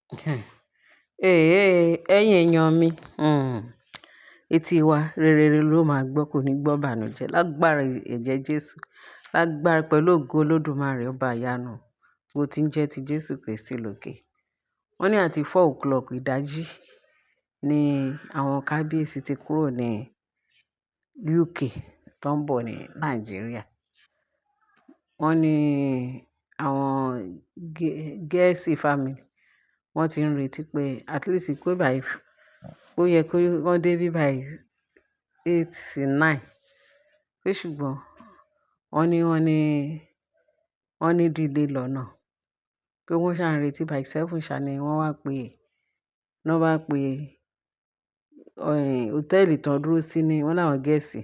Ẹ̀yin èèyàn mi, etí wa rere ló máa gbọ́, kò ní gbọ́ ìbànújẹ́. Lágbára ẹ̀jẹ̀ Jésù, lágbára pẹ̀lú ògo Olódùmarè ọba ìyanu, bó ti ń jẹ́ ti Jésù Kristi lókè. Wọ́n ní àti 4 o'clock ìdájí ni àwọn kábíyèsí ti kúrò ní UK tó ń bọ̀ ní Nàìjíríà. Wọ́n ní àwọn Gẹ̀ẹ́sì family wọ́n ti ń retí pé at least pé by ó yẹ kó wọ́n dé bí by 8 sí 9. Pé ṣùgbọ́n wọ́n ní delay lọ́nà. Pé wọ́n ṣà ń retí by 7 ṣá ni wọ́n wá pé hòtẹ́ẹ̀lì tán dúró sí ní wọ́n láwọn Gẹ̀ẹ́sì.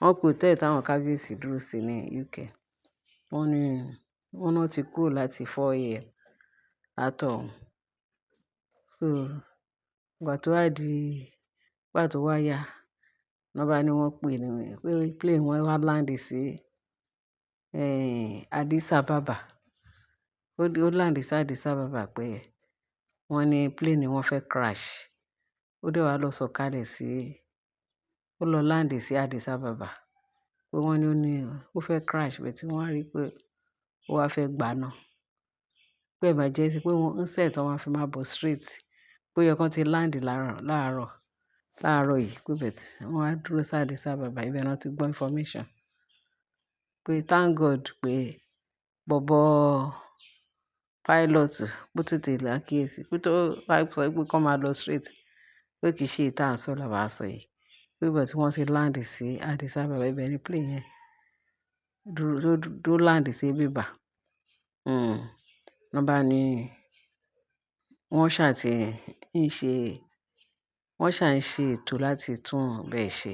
Wọ́n pe hòtẹ́ẹ̀lì táwọn kábíyèsí dúró sí ní UK. Wọ́n náà ti kúrò láti 4 AM látọ̀hún. So ìgbà tó wá yá, wọ́n bá ní wọ́n pè ní pé plane wọn wá land sí Addis Ababa. Ó land sí Addis Ababa pé wọ́n ní plane wọn fẹ́ crash. Ó dẹ̀ wá lọ sọ̀kalẹ̀ ó lọ land sí Addis Ababa. Pé wọ́n ní ó fẹ́ crash bẹ́ẹ̀ tí wọ́n wá rí pé ó wá fẹ́ gbaná. Pé emergency pé wọ́n instead tí wọ́n fi máa bọ̀ straight. Pé ó yẹ kán ti land láàárọ̀ yìí pé but wọ́n wá dúró sí Addis Ababa. Ibẹ̀ náà ti gbọ́ information. Pé thank God pé bọ̀bọ́ pilot bó tètè lákíyèsí pé tó bá sọ pé kán máa lọ straight pé kì í ṣe èyí tá à ń sọ làwa sọ yìí. Pé but wọ́n ti land sí Addis Ababa. Ibẹ̀ ni plane yẹn dúró land sí bíbà. Wọ́n bá ní wọ́n ṣà ń ṣe ètò láti tún bẹ́ẹ̀ ṣe.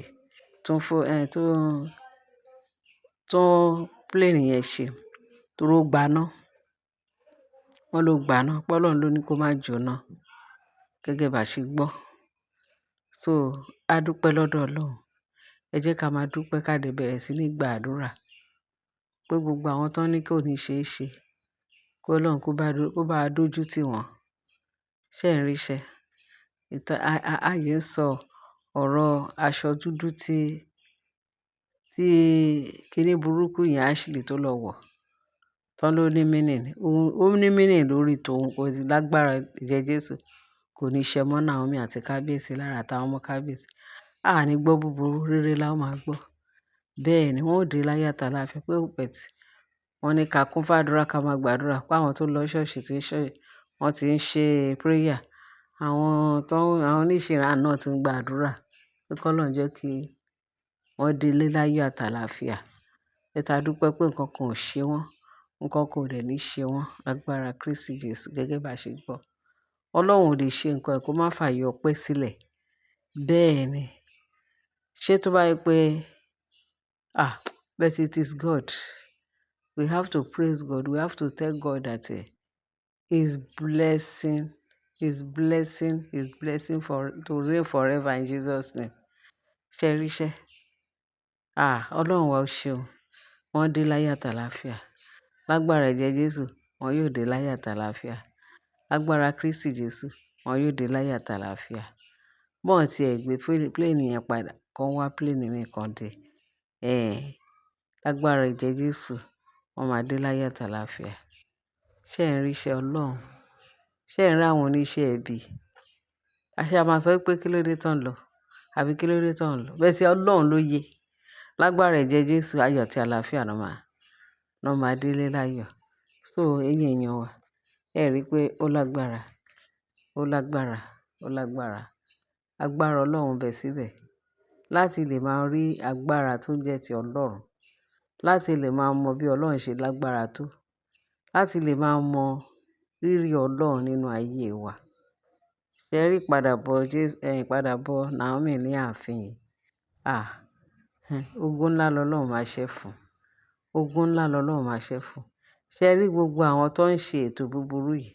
Tún plane yẹn ṣe torí ó gbaná. Wọ́n ló gbaná. Pé Ọlọ́run ló ní kó má jóná. Gẹ́gẹ́ bá ṣe gbọ́. So a dúpẹ́ lọ́dọ̀ Ọlọ́run. Ẹ jẹ́ ká máa dúpẹ́ ká dẹ̀ bẹ̀rẹ̀ sí ní gba àdúrà. Pé gbogbo àwọn tó ní kó ní ṣe é ṣe. Kí Ọlọ́run kó bá wa dójú tì wọ́n. Ṣé ẹ̀ ń rí iṣẹ́? Ààyè ń sọ ọ̀rọ̀ aṣọ dúdú tí kíní burúkú yẹn Ashley tó lọ wọ̀. Tán ló ní meaning. Ó ní meaning lórí tòun kò sí lágbára ẹ̀jẹ̀ Jésù. Kò ní ṣẹ mọ́ Naomi àti kábíyèsí lára àtàwọn ọmọ kábíyèsí. A ní gbọ́ búburú, rere la ó máa gbọ́. Bẹ́ẹ̀ ni wọ́n ó dé láyọ̀ àtàlàáfíà pé but wọ́n ní ká kún fàdúrà ká máa gbàdúrà pé àwọn tó lọ ṣọ́ọ̀ṣì wọ́n ti ń ṣe prayer. Àwọn oníṣìnà náà ti ń gba àdúrà pé kí Ọlọ́run jẹ́ kí wọ́n délé láyọ̀ àtàlàáfíà. Ẹ ta dúpẹ́ pé nǹkan kan ò ṣe wọ́n. Nǹkan kan ò dẹ̀ ní ṣe wọ́n lágbára Kristi Jesu gẹ́gẹ́ bá ṣe gbọ́. Ọlọ́run ò lè ṣe nǹkan kó má fààyè ọpẹ́ sílẹ̀. Bẹ́ẹ̀ ni. Ṣé tó bá yẹ pé but it is God. We have to praise God. We have to tell God that His blessing to reign forever in Jesus' name. Ṣé ẹ rí iṣẹ́? Ọlọ́run wa ó ṣeun. Wọ́n dé láyọ̀ àtàlàáfíà. Lágbára ẹ̀jẹ̀ Jésù, wọn yóò dé láyọ̀ àtàlàáfíà. Lágbára Kristi Jesu, wọn yóò dé láyọ̀ àtàlàáfíà. Bọ́n ti ẹ̀ gbé plane yẹn padà, kán wá plane mi kan dé. Lágbára ẹ̀jẹ̀ Jésù, wọ́n máa dé láyọ̀ àtàlàáfíà. Ṣé ẹ̀ ń rí iṣẹ́ Ọlọ́run? Ṣé ẹ̀ ń rí àwọn oníṣẹ́ ibi? A ṣe máa sọ pé kí ló dé tán lọ? Àbí kí ló dé tán lọ? Bẹ́ẹ̀ sí Ọlọ́run ló yé. Lágbára ẹ̀jẹ̀ Jésù, ayọ̀ àti àlàáfíà náà máa délé láyọ̀. So ẹ̀yin èèyàn wa, ẹ rí i pé ó lágbára. Agbára Ọlọ́run bẹ síbẹ̀. Láti lè máa rí agbára tó jẹ́ ti Ọlọ́run. Láti lè máa mọ bí Ọlọ́run ṣe lágbára tó. Láti lè máa mọ rírì Ọlọ́run nínú ayé wa. Ṣé ẹ rí ìpadàbọ̀ Naomi ní ààfin yìí? Ogun ńlá lọ́lọ́run máa ṣẹ́ fún. Ogun ńlá lọ́lọ́run máa ṣẹ́ fún. Ṣé ẹ rí gbogbo àwọn tó ń ṣe ètò búburú yìí?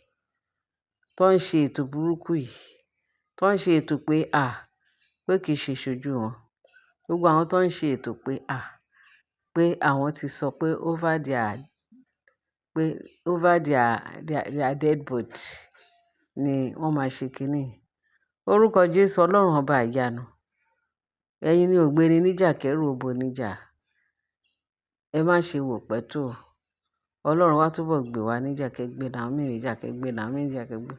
Tó ń ṣe ètò burúkú yìí? Tó ń ṣe ètò pé kì í ṣe ṣojú wọn. Gbogbo àwọn tó ń ṣe ètò pé àwọn ti sọ pé over their dead body. ni wọ́n máa ṣe kínní yìí. Orúkọ Jésù Ọlọ́run ọba ìyanu. Ẹ̀yin ni ògbéni níjà kẹ́rù òbò níjà. Ẹ má ṣe wò pẹ́ tó. Ọlọ́run wá túbọ̀ gbè wá níjà kẹ́gbẹ́ Naomi níjà kẹ́gbẹ́ Naomi níjà kẹ́gbẹ́.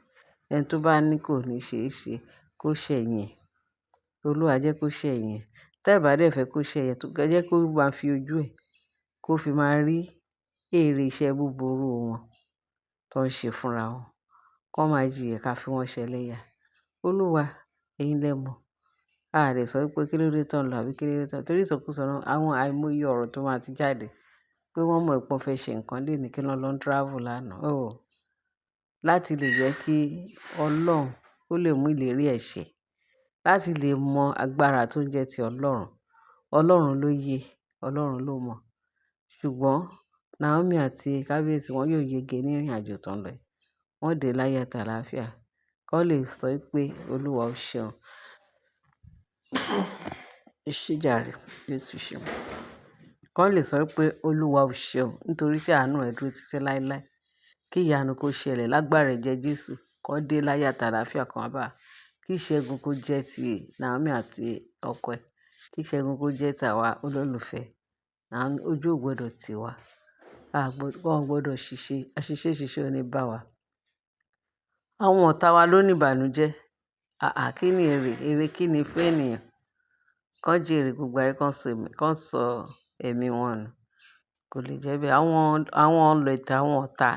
Ẹni tó bá ní kò ní ṣe é ṣe kó ṣẹ̀yìn ẹ̀. Olúwa jẹ́ kó ṣẹ̀yìn ẹ̀. Tẹ́ ẹ bá dẹ̀ fẹ́ kó ṣẹ̀yìn ẹ̀, ẹ jẹ́ kó máa fi ojú ẹ̀ kó fi máa rí èrè iṣẹ́ búburú wọn tó ń ṣe fúnra wọn. Kọ́ máa jìyà ká fi wọ́n ṣẹlẹ́yà. Olúwa, ẹ̀yin lẹ mọ̀. A lè sọ wípé kí ló dé tán lọ àbí kí ló dé tán. Torí ìsọkúsọ náà, àwọn àìmọye ọ̀rọ̀ tó máa ti jáde pé wọ́n mọ̀ pé wọ́n fẹ́ ṣe nǹkan lénìí kí wọ́n lọ ń travel lánàá. Oh, láti lè jẹ́ kí Ọlọ́run ó lè mú ìlérí ẹ̀ ṣẹ. Láti lè mọ agbára tó ń jẹ́ ti Ọlọ́run. Ọlọ́run ló yé, Ọlọ́run ló mọ̀. Ṣùgbọ́n Naomi àti kábíyèsí wọn yóò yege ní ìrìnàjò tó ń lọ yìí. Wọ́n dé láyọ̀ àti àlàáfíà. Kọ́ lè sọ pé Olúwa ó ṣeun. Ẹ ṣé jàre, Jésù ṣeun. Kọ́ lè sọ pé Olúwa ó ṣeun nítorí tí àánú ẹ̀ dúró títí láéláé. Kí ìyanu kó ṣẹlẹ̀ lágbára ẹ̀jẹ̀ Jésù. Kọ́ dé láyọ̀ àti àlàáfíà kan wá bá a. Kí ìṣẹ́gun kó jẹ́ ti Naomi àti ọkọ ẹ̀. Kí ìṣẹ́gun kó jẹ́ tàwa olólùfẹ́. Naomi, ojú ò gbọdọ̀ tì wá. Wọ́n ò gbọdọ̀ ṣiṣẹ́, àṣìṣe ò ní bá wa. Àwọn ọ̀tá wa ló ní ìbànújẹ́. Kí ni èrè? Èrè kí ni fún ènìyàn? Kán jèrè gbogbo ayé, kán sọ ẹ̀mí wọn nù. Kò lè jẹ́ bẹ́ẹ̀. Àwọn ọlọ̀tẹ̀, àwọn ọ̀tá,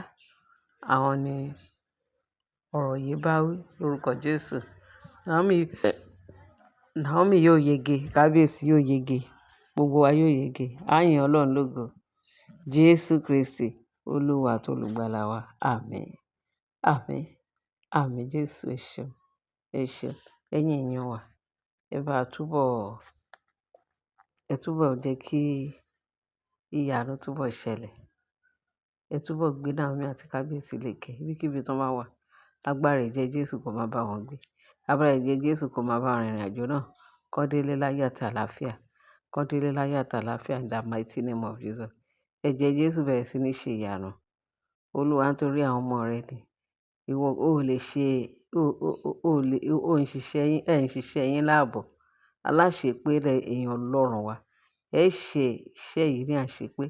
àwọn ni ọ̀rọ̀ yìí bá wí lórúkọ Jésù. Naomi yóò yege, kábíyèsí yóò yege, gbogbo wa yóò yege. Á yìn Ọlọ́run lógo. Jésù Kristi, Olúwa àti olùgbàlà wa. Àmín. Àmín. Àmín Jésù, ẹ ṣeun. Ẹ ṣeun. Ẹ̀yin èèyàn wa, ẹ túbọ̀ jẹ́ kí ìyanu túbọ̀ ṣẹlẹ̀. Ẹ túbọ̀ gbé Naomi àti kábíyèsí lékè ibikíbi tó bá wà. Agbára ẹ̀jẹ̀ Jésù kó máa bá wọn gbé. Agbára ẹ̀jẹ̀ Jésù kó máa bá wọn rìnrìn àjò náà. Kọ́ délé láyọ̀ àti àlàáfíà. Kọ́ délé láyọ̀ àti àlàáfíà in the mighty name of Jesus. Ẹ̀jẹ̀ Jésù bẹ̀rẹ̀ sí ní ṣe ìyanu. Olúwa nítorí àwọn ọmọ rẹ ni. Ìwọ ò lè ṣe, ẹ̀ ń ṣiṣẹ́ yín láàbọ̀. Aláṣepé lẹ èèyàn Ọlọ́run wa. Ẹ ṣe iṣẹ́ yìí ní àṣepé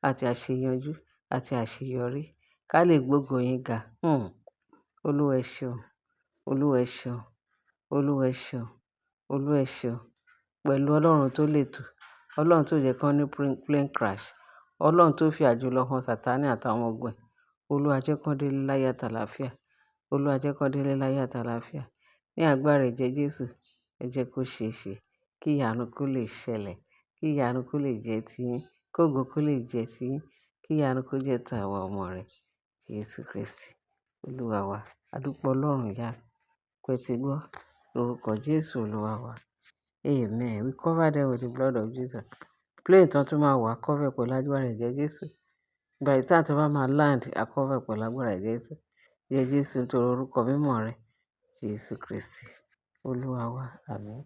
àti àṣeyanjú àti àṣeyọrí. Ká lè gbógo yín ga. Olúwa ẹ ṣeun. Olúwa ẹ ṣeun. Olúwa ẹ ṣeun. Olúwa ẹ ṣeun. Pẹ̀lú Ọlọ́run tó lè tò. Ọlọ́run tó jẹ́ kí wọ́n ní plane crash. Ọlọ́run tó fi àjùlọ hàn Sátánì àtàwọn ọgbọ́n ẹ̀. Olúwa jẹ́ kí wọ́n délé láyọ̀ àti àlàáfíà. Olúwa jẹ́ kí wọ́n délé láyọ̀ àti àlàáfíà. Ní agbára ẹ̀jẹ̀ Jésù, ẹ jẹ́ kó ṣe é ṣe. Kí ìyanu kó lè ṣẹlẹ̀. Kí ìyanu kó lè jẹ́ ti yín. Kógo kó lè jẹ́ ti yín. Kí ìyanu kó jẹ́ tàwa ọmọ rẹ̀. Jésù Kristi, Olúwa wa. A dúpẹ́ Ọlọ́run ìyanu. Pé tí gbọ́ lórúkọ Jésù Olúwa wa. Amen. We cover them with the blood of Jesus. Plane tán tún máa wà cover pẹ̀lú agbára ẹ̀jẹ̀ Jésù. By the time tó bá máa land, a cover pẹ̀lú agbára ẹ̀jẹ̀ Jésù. Ẹ̀jẹ̀ Jésù nítorí orúkọ mímọ́ rẹ̀. Jésù Kristi, Olúwa wa. Àmín.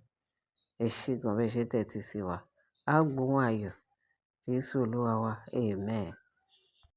Ẹ ṣé gan bẹ́ẹ̀ ṣe tẹ́tí sí wa. Á gbóhùn ayọ̀. Jésù Olúwa wa. Amen.